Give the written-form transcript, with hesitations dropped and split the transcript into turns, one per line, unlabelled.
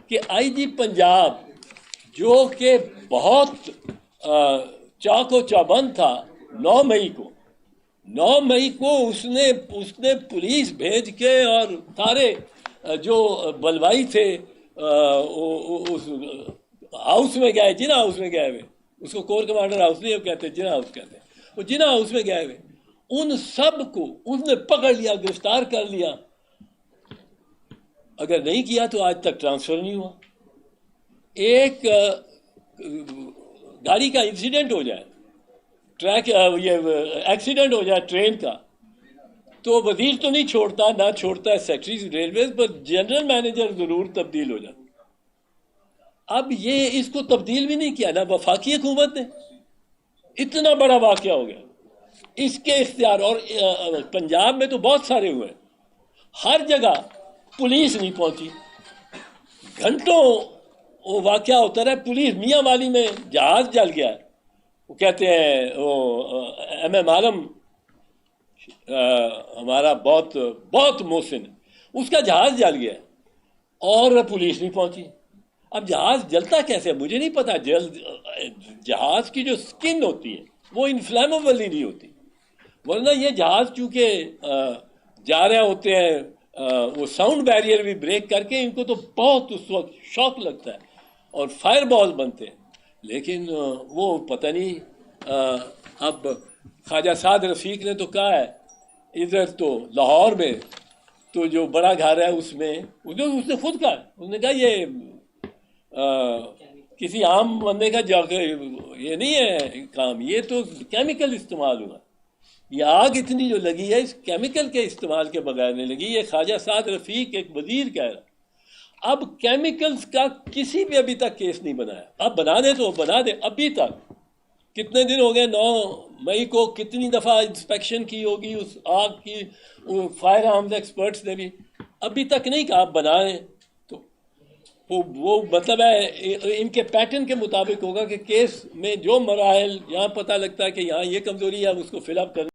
کہ آئی جی پنجاب جو کہ بہت چاق و چوبند تھا، 9 مئی کو اس نے پولیس بھیج کے اور سارے جو بلوائی تھے اس ہاؤس میں گئے، جنا ہاؤس میں گئے ہوئے، اس کو کور کمانڈر ہاؤس نہیں کہتے، جنا ہاؤس کہتے ہیں، وہ جنا ہاؤس میں گئے ہوئے، ان سب کو اس نے پکڑ لیا، گرفتار کر لیا. اگر نہیں کیا تو آج تک ٹرانسفر نہیں ہوا. ایک گاڑی کا انسیڈنٹ ہو جائے، یہ ایکسیڈنٹ ہو جائے ٹرین کا، تو وزیر تو نہیں چھوڑتا، نہ چھوڑتا ہے سیکرٹری ریلویز، پر جنرل مینیجر ضرور تبدیل ہو جاتا. اب یہ اس کو تبدیل بھی نہیں کیا، نہ وفاقی حکومت نے. اتنا بڑا واقعہ ہو گیا اس کے اختیار. اور پنجاب میں تو بہت سارے ہوئے، ہر جگہ پولیس نہیں پہنچی، گھنٹوں وہ واقعہ ہوتا رہا. پولیس میاں والی میں جہاز جل گیا، وہ کہتے ہیں وہ ایم عالم ہمارا بہت بہت محسن، اس کا جہاز جل گیا اور پولیس نہیں پہنچی. اب جہاز جلتا کیسے مجھے نہیں پتا. جہاز کی جو سکن ہوتی ہے وہ انفلیمیبل ہی نہیں ہوتی، ورنہ یہ جہاز چونکہ جا رہے ہوتے ہیں وہ ساؤنڈ بیریئر بھی بریک کر کے، ان کو تو بہت اس وقت شوق لگتا ہے اور فائر بال بنتے ہیں. لیکن وہ پتہ نہیں اب خواجہ سعد رفیق نے تو کہا ہے، ادھر تو لاہور میں تو جو بڑا گھر ہے اس میں اس نے خود کہا، اس نے کہا یہ کسی عام بندے کا یہ نہیں ہے کام، یہ تو کیمیکل استعمال ہوا. یہ آگ اتنی جو لگی ہے اس کیمیکل کے استعمال کے بغیر نہیں لگی. یہ خواجہ سعد رفیق ایک وزیر کہہ رہا. اب کیمیکلز کا کسی بھی ابھی تک کیس نہیں بنایا. اب بنا دے تو بنا دے. ابھی تک کتنے دن ہو گئے، 9 مئی کو کتنی دفعہ انسپیکشن کی ہوگی اس آگ کی، فائر آرمز ایکسپرٹس نے بھی ابھی تک نہیں کہا آپ بنائیں. تو وہ مطلب ہے ان کے پیٹرن کے مطابق ہوگا کہ کیس میں جو مراحل یہاں پتہ لگتا ہے کہ یہاں یہ کمزوری ہے، اس کو فل اپ کرنا.